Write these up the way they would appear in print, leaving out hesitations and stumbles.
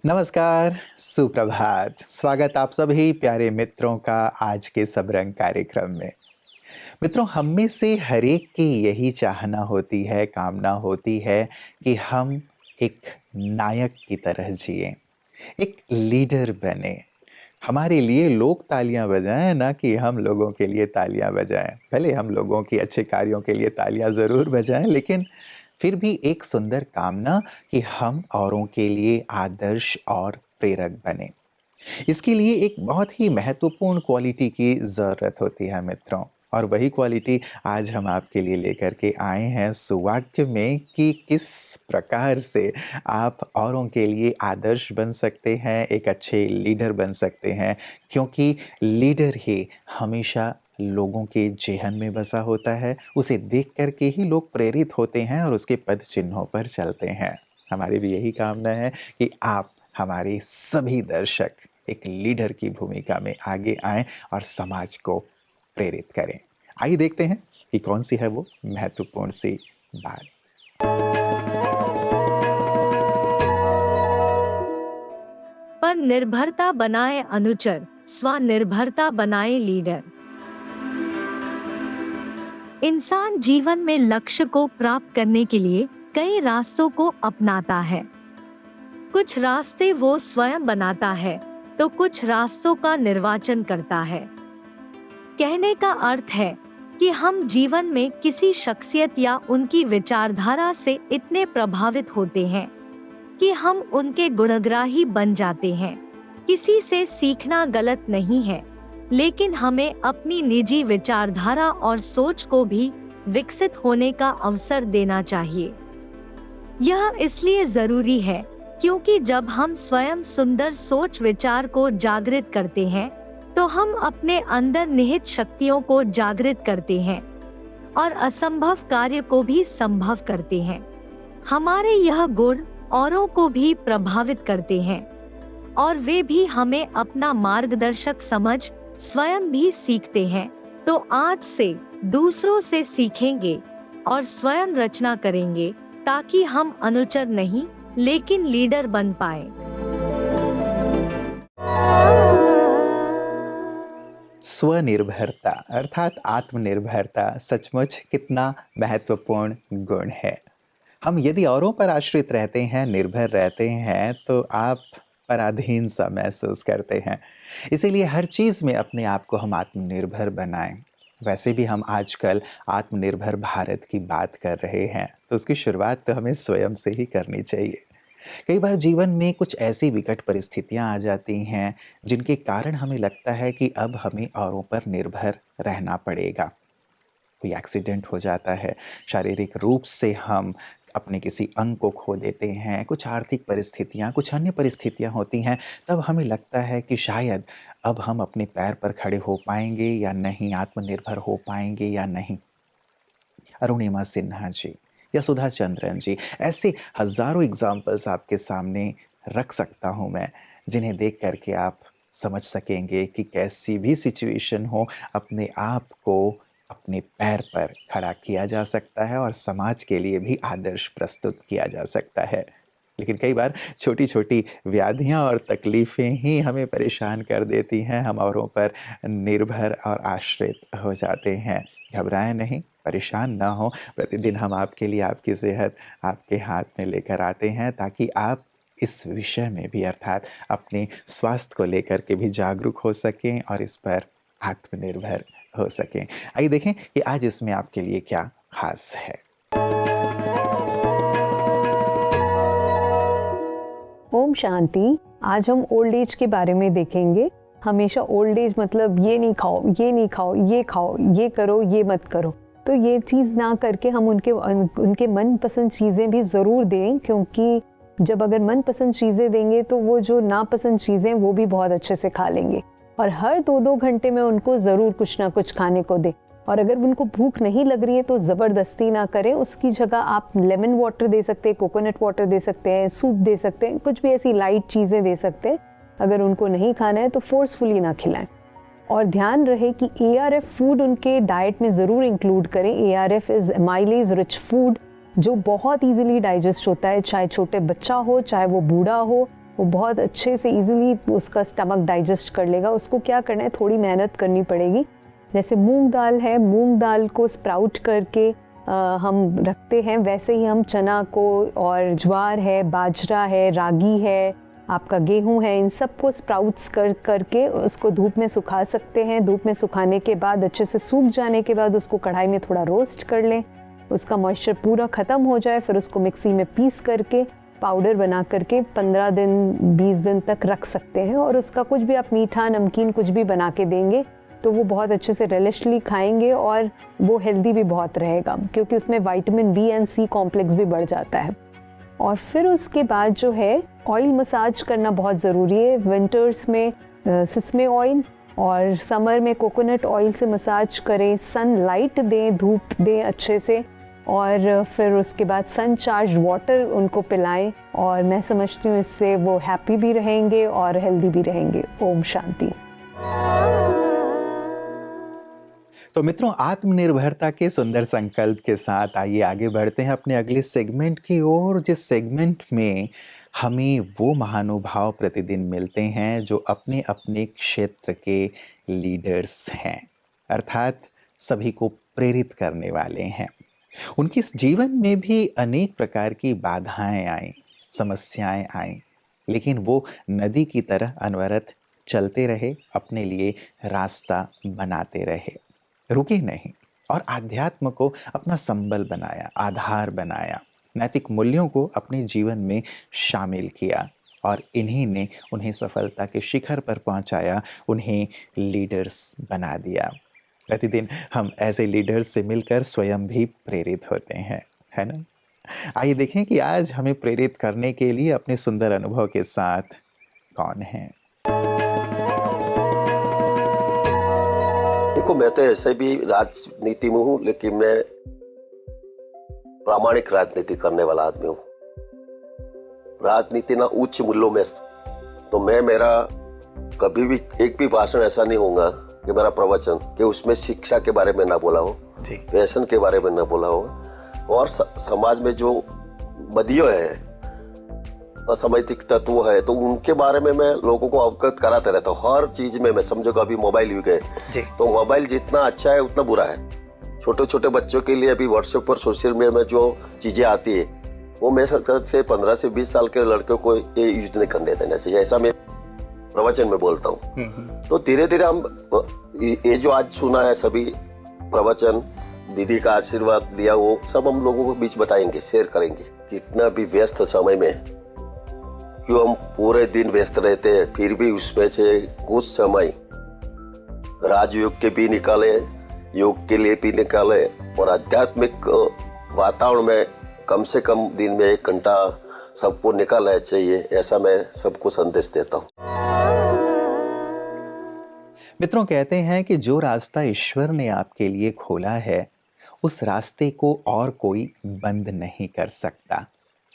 नमस्कार, सुप्रभात। स्वागत आप सभी प्यारे मित्रों का आज के सब रंग कार्यक्रम में। मित्रों, हम में से हर एक की यही चाहना होती है, कामना होती है कि हम एक नायक की तरह जिएँ, एक लीडर बने। हमारे लिए लोग तालियाँ बजाएँ, ना कि हम लोगों के लिए तालियाँ बजाएँ। भले हम लोगों के अच्छे कार्यों के लिए तालियाँ ज़रूर बजाएँ, लेकिन फिर भी एक सुंदर कामना कि हम औरों के लिए आदर्श और प्रेरक बनें। इसके लिए एक बहुत ही महत्वपूर्ण क्वालिटी की ज़रूरत होती है मित्रों, और वही क्वालिटी आज हम आपके लिए लेकर के आए हैं सुवाक्य में कि किस प्रकार से आप औरों के लिए आदर्श बन सकते हैं, एक अच्छे लीडर बन सकते हैं, क्योंकि लीडर ही हमेशा लोगों के जेहन में बसा होता है। उसे देख कर के ही लोग प्रेरित होते हैं और उसके पद चिन्हों पर चलते हैं। हमारी भी यही कामना है कि आप हमारे सभी दर्शक एक लीडर की भूमिका में आगे आएं और समाज को प्रेरित करें। आइए देखते हैं कि कौन सी है वो महत्वपूर्ण सी बात। पर निर्भरता बनाए अनुचर, स्वनिर्भरता बनाए लीडर। इंसान जीवन में लक्ष्य को प्राप्त करने के लिए कई रास्तों को अपनाता है। कुछ रास्ते वो स्वयं बनाता है, तो कुछ रास्तों का निर्वाचन करता है। कहने का अर्थ है कि हम जीवन में किसी शख्सियत या उनकी विचारधारा से इतने प्रभावित होते हैं कि हम उनके गुणग्राही बन जाते हैं। किसी से सीखना गलत नहीं है, लेकिन हमें अपनी निजी विचारधारा और सोच को भी विकसित होने का अवसर देना चाहिए। यह इसलिए जरूरी है क्योंकि जब हम स्वयं सुंदर सोच विचार को जागृत करते हैं, तो हम अपने अंदर निहित शक्तियों को जागृत करते हैं और असंभव कार्य को भी संभव करते हैं। हमारे यह गुण औरों को भी प्रभावित करते हैं और वे भी हमें अपना मार्गदर्शक समझ स्वयं भी सीखते हैं। तो आज से दूसरों से सीखेंगे और स्वयं रचना करेंगे ताकि हम अनुचर नहीं लेकिन लीडर बन पाए। स्वनिर्भरता अर्थात आत्मनिर्भरता सचमुच कितना महत्वपूर्ण गुण है। हम यदि औरों पर आश्रित रहते हैं, निर्भर रहते हैं, तो आप पराधीन सा महसूस करते हैं। इसीलिए हर चीज़ में अपने आप को हम आत्मनिर्भर बनाएं। वैसे भी हम आजकल आत्मनिर्भर भारत की बात कर रहे हैं, तो उसकी शुरुआत तो हमें स्वयं से ही करनी चाहिए। कई बार जीवन में कुछ ऐसी विकट परिस्थितियां आ जाती हैं जिनके कारण हमें लगता है कि अब हमें औरों पर निर्भर रहना पड़ेगा। कोई एक्सीडेंट हो जाता है, शारीरिक रूप से हम अपने किसी अंग को खो देते हैं, कुछ आर्थिक परिस्थितियां, कुछ अन्य परिस्थितियां होती हैं, तब हमें लगता है कि शायद अब हम अपने पैर पर खड़े हो पाएंगे या नहीं, आत्मनिर्भर हो पाएंगे या नहीं। अरुणिमा सिन्हा जी या सुधा चंद्रन जी, ऐसे हजारों एग्जाम्पल्स आपके सामने रख सकता हूँ मैं, जिन्हें देख करके आप समझ सकेंगे कि कैसी भी सिचुएशन हो, अपने आप को अपने पैर पर खड़ा किया जा सकता है और समाज के लिए भी आदर्श प्रस्तुत किया जा सकता है। लेकिन कई बार छोटी छोटी व्याधियां और तकलीफ़ें ही हमें परेशान कर देती हैं, हम औरों पर निर्भर और आश्रित हो जाते हैं। घबराएं नहीं, परेशान ना हो। प्रतिदिन हम आपके लिए आपकी सेहत आपके हाथ में लेकर आते हैं, ताकि आप इस विषय में भी अर्थात अपने स्वास्थ्य को लेकर के भी जागरूक हो सकें और इस पर आत्मनिर्भर हो सकें। आइए देखें कि आज इसमें आपके लिए क्या खास है। ओम शांति। आज हम ओल्ड एज के बारे में देखेंगे। हमेशा ओल्ड एज मतलब ये नहीं खाओ, ये नहीं खाओ, ये खाओ, ये करो, ये मत करो। तो ये चीज़ ना करके हम उनके मनपसंद चीज़ें भी ज़रूर दें, क्योंकि जब अगर मनपसंद चीज़ें देंगे तो वो जो नापसंद चीज़ें वो भी बहुत अच्छे से खा लेंगे। और हर 2-2 घंटे में उनको ज़रूर कुछ ना कुछ खाने को दें। और अगर उनको भूख नहीं लग रही है तो ज़बरदस्ती ना करें, उसकी जगह आप लेमन वाटर दे सकते हैं, कोकोनट वाटर दे सकते हैं, सूप दे सकते हैं, कुछ भी ऐसी लाइट चीज़ें दे सकते हैं। अगर उनको नहीं खाना है तो फोर्सफुली ना खिलाएं। और ध्यान रहे कि ARF फूड उनके डाइट में ज़रूर इंक्लूड करें। ARF is amylase rich food, जो बहुत ईजिली डाइजेस्ट होता है, चाहे छोटे बच्चा हो, चाहे वो बूढ़ा हो, वो बहुत अच्छे से इजीली उसका स्टमक डाइजेस्ट कर लेगा। उसको क्या करना है, थोड़ी मेहनत करनी पड़ेगी। जैसे मूंग दाल है, मूंग दाल को स्प्राउट करके हम रखते हैं, वैसे ही हम चना को और ज्वार है, बाजरा है, रागी है, आपका गेहूं है, इन सब को स्प्राउट्स करके उसको धूप में सुखा सकते हैं। धूप में सुखाने के बाद अच्छे से सूख जाने के बाद उसको कढ़ाई में थोड़ा रोस्ट कर लें, उसका मॉइस्चर पूरा ख़त्म हो जाए, फिर उसको मिक्सी में पीस करके पाउडर बना करके 15 दिन 20 दिन तक रख सकते हैं। और उसका कुछ भी आप मीठा नमकीन कुछ भी बना के देंगे तो वो बहुत अच्छे से रिलिशली खाएंगे और वो हेल्दी भी बहुत रहेगा, क्योंकि उसमें vitamin B and C complex भी बढ़ जाता है। और फिर उसके बाद जो है ऑयल मसाज करना बहुत ज़रूरी है। विंटर्स में सिसमे ऑयल और समर में कोकोनट ऑयल से मसाज करें, सनलाइट दें, धूप दें अच्छे से, और फिर उसके बाद सन चार्ज वाटर उनको पिलाएं। और मैं समझती हूँ इससे वो हैप्पी भी रहेंगे और हेल्दी भी रहेंगे। ओम शांति। तो मित्रों, आत्मनिर्भरता के सुंदर संकल्प के साथ आइए आगे बढ़ते हैं अपने अगले सेगमेंट की ओर, जिस सेगमेंट में हमें वो महानुभाव प्रतिदिन मिलते हैं जो अपने अपने क्षेत्र के लीडर्स हैं, अर्थात सभी को प्रेरित करने वाले हैं। उनके इस जीवन में भी अनेक प्रकार की बाधाएं आईं, समस्याएं आईं, लेकिन वो नदी की तरह अनवरत चलते रहे, अपने लिए रास्ता बनाते रहे, रुके नहीं और आध्यात्म को अपना संबल बनाया, आधार बनाया, नैतिक मूल्यों को अपने जीवन में शामिल किया और इन्हीं ने उन्हें सफलता के शिखर पर पहुंचाया, उन्हें लीडर्स बना दिया। प्रतिदिन हम ऐसे लीडर्स से मिलकर स्वयं भी प्रेरित होते हैं, है ना? आइए देखें कि आज हमें प्रेरित करने के लिए अपने सुंदर अनुभव के साथ कौन है। देखो, मैं तो ऐसे भी राजनीति में हूँ, लेकिन मैं प्रामाणिक राजनीति करने वाला आदमी हूँ। राजनीति ना उच्च मूल्यों में, तो मैं मेरा कभी भी एक भी भाषण ऐसा नहीं होगा कि मेरा प्रवचन कि उसमें शिक्षा के बारे में ना बोला हो, व्यसन के बारे में ना बोला हो, और समाज में जो बदियों है, असामाजिक तत्व है, तो उनके बारे में मैं लोगों को अवगत कराते रहता हूँ। हर चीज में मैं समझो अभी मोबाइल युग है, तो मोबाइल जितना अच्छा है उतना बुरा है। छोटे छोटे बच्चों के लिए अभी व्हाट्सएप पर सोशल मीडिया में जो चीजें आती है, वो मैं से 15 से 20 साल के लड़कों को ये यूज नहीं करने देना चाहिए, ऐसा मैं प्रवचन में बोलता हूँ। तो धीरे धीरे हम ये जो आज सुना है सभी प्रवचन, दीदी का आशीर्वाद दिया, वो सब हम लोगों को बीच बताएंगे, शेयर करेंगे। कितना भी व्यस्त समय में क्यों हम पूरे दिन व्यस्त रहते हैं, फिर भी उसमें से कुछ समय राजयोग के भी निकाले, योग के लिए भी निकाले, और आध्यात्मिक वातावरण में कम से कम दिन में 1 घंटा सबको निकालना चाहिए, ऐसा मैं सबको संदेश देता हूँ। मित्रों, कहते हैं कि जो रास्ता ईश्वर ने आपके लिए खोला है, उस रास्ते को और कोई बंद नहीं कर सकता।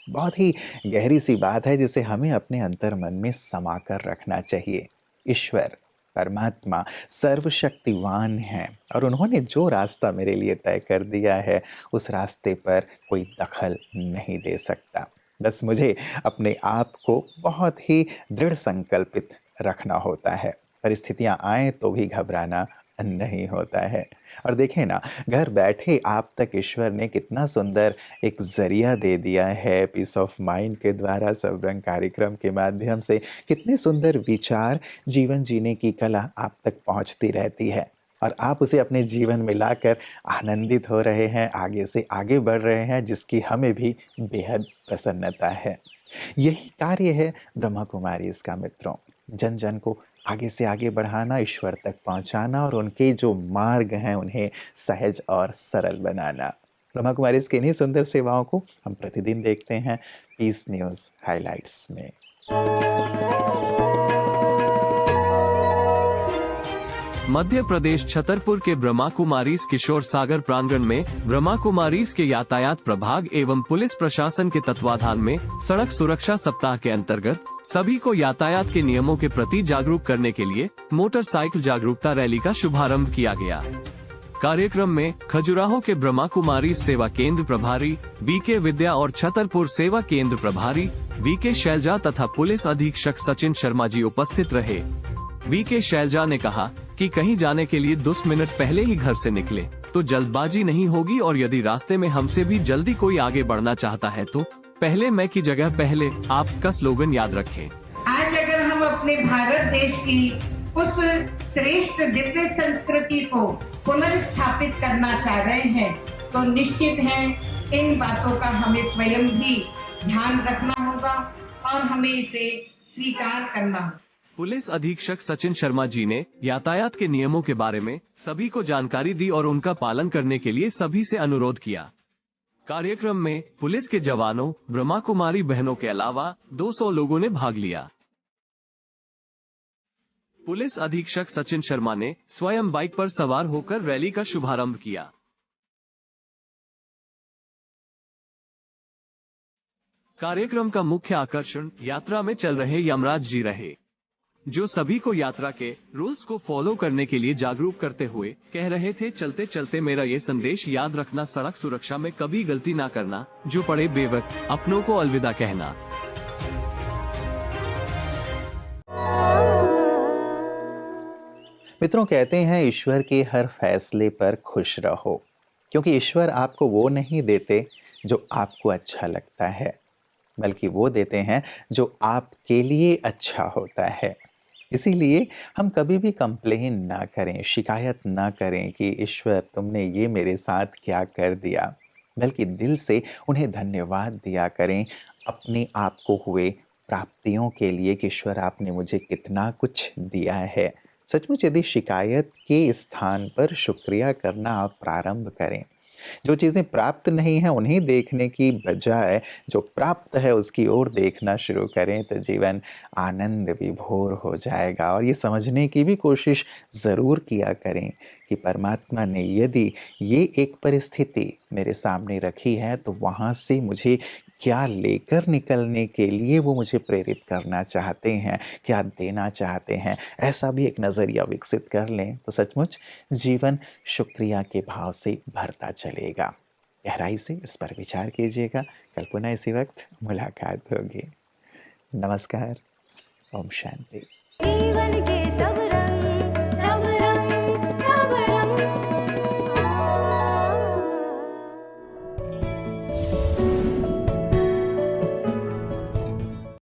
बहुत ही गहरी सी बात है जिसे हमें अपने अंतर्मन में समा कर रखना चाहिए। ईश्वर परमात्मा सर्वशक्तिवान है और उन्होंने जो रास्ता मेरे लिए तय कर दिया है, उस रास्ते पर कोई दखल नहीं दे सकता। बस मुझे अपने आप को बहुत ही दृढ़ संकल्पित रखना होता है। परिस्थितियां आए तो भी घबराना नहीं होता है। और देखें ना, घर बैठे आप तक ईश्वर ने कितना सुंदर एक जरिया दे दिया है। पीस ऑफ माइंड के द्वारा सब रंग कार्यक्रम के माध्यम से कितने सुंदर विचार, जीवन जीने की कला आप तक पहुंचती रहती है और आप उसे अपने जीवन में लाकर आनंदित हो रहे हैं, आगे से आगे बढ़ रहे हैं, जिसकी हमें भी बेहद प्रसन्नता है। यही कार्य है ब्रह्मा कुमारी इसका मित्रों, जन जन को आगे से आगे बढ़ाना, ईश्वर तक पहुंचाना और उनके जो मार्ग हैं उन्हें सहज और सरल बनाना। ब्रह्मा कुमारी इसकी इन्हीं सुंदर सेवाओं को हम प्रतिदिन देखते हैं पीस न्यूज़ हाइलाइट्स में। मध्य प्रदेश छतरपुर के ब्रह्मा कुमारीज किशोर सागर प्रांगण में ब्रह्मा कुमारीज के यातायात प्रभाग एवं पुलिस प्रशासन के तत्वाधान में सड़क सुरक्षा सप्ताह के अंतर्गत सभी को यातायात के नियमों के प्रति जागरूक करने के लिए मोटरसाइकिल जागरूकता रैली का शुभारंभ किया गया। कार्यक्रम में खजुराहो के ब्रह्मा कुमारी सेवा केंद्र प्रभारी वीके विद्या और छतरपुर सेवा केंद्र प्रभारी वीके शैलजा तथा पुलिस अधीक्षक सचिन शर्मा जी उपस्थित रहे। वीके शैलजा ने कहा कि कहीं जाने के लिए 10 मिनट पहले ही घर से निकले तो जल्दबाजी नहीं होगी, और यदि रास्ते में हमसे भी जल्दी कोई आगे बढ़ना चाहता है तो पहले मैं की जगह पहले आप का स्लोगन याद रखें। आज अगर हम अपने भारत देश की उस श्रेष्ठ दिव्य संस्कृति को पुनर्स्थापित करना चाह रहे हैं तो निश्चित है इन बातों का हमें स्वयं भी ध्यान रखना होगा और हमें इसे स्वीकार करना होगा। पुलिस अधीक्षक सचिन शर्मा जी ने यातायात के नियमों के बारे में सभी को जानकारी दी और उनका पालन करने के लिए सभी से अनुरोध किया। कार्यक्रम में पुलिस के जवानों, ब्रह्मा कुमारी बहनों के अलावा 200 लोगों ने भाग लिया। पुलिस अधीक्षक सचिन शर्मा ने स्वयं बाइक पर सवार होकर रैली का शुभारंभ किया। कार्यक्रम का मुख्य आकर्षण यात्रा में चल रहे यमराज जी रहे, जो सभी को यात्रा के रूल्स को फॉलो करने के लिए जागरूक करते हुए कह रहे थे, चलते चलते मेरा ये संदेश याद रखना, सड़क सुरक्षा में कभी गलती ना करना, जो पड़े बेवक्त अपनों को अलविदा कहना। मित्रों, कहते हैं ईश्वर के हर फैसले पर खुश रहो, क्योंकि ईश्वर आपको वो नहीं देते जो आपको अच्छा लगता है, बल्कि वो देते हैं जो आपके लिए अच्छा होता है। इसीलिए हम कभी भी कंप्लेन ना करें, शिकायत ना करें कि ईश्वर तुमने ये मेरे साथ क्या कर दिया, बल्कि दिल से उन्हें धन्यवाद दिया करें अपने आप को हुए प्राप्तियों के लिए कि ईश्वर आपने मुझे कितना कुछ दिया है। सचमुच यदि शिकायत के स्थान पर शुक्रिया करना आप प्रारंभ करें, जो चीज़ें प्राप्त नहीं हैं उन्हें देखने की बजाय जो प्राप्त है उसकी ओर देखना शुरू करें, तो जीवन आनंद विभोर हो जाएगा। और ये समझने की भी कोशिश ज़रूर किया करें कि परमात्मा ने यदि ये एक परिस्थिति मेरे सामने रखी है तो वहाँ से मुझे क्या लेकर निकलने के लिए वो मुझे प्रेरित करना चाहते हैं, क्या देना चाहते हैं, ऐसा भी एक नज़रिया विकसित कर लें तो सचमुच जीवन शुक्रिया के भाव से भरता चलेगा। गहराई से इस पर विचार कीजिएगा। कल पुनः इसी वक्त मुलाकात होगी। नमस्कार। ओम शांति। जीवन के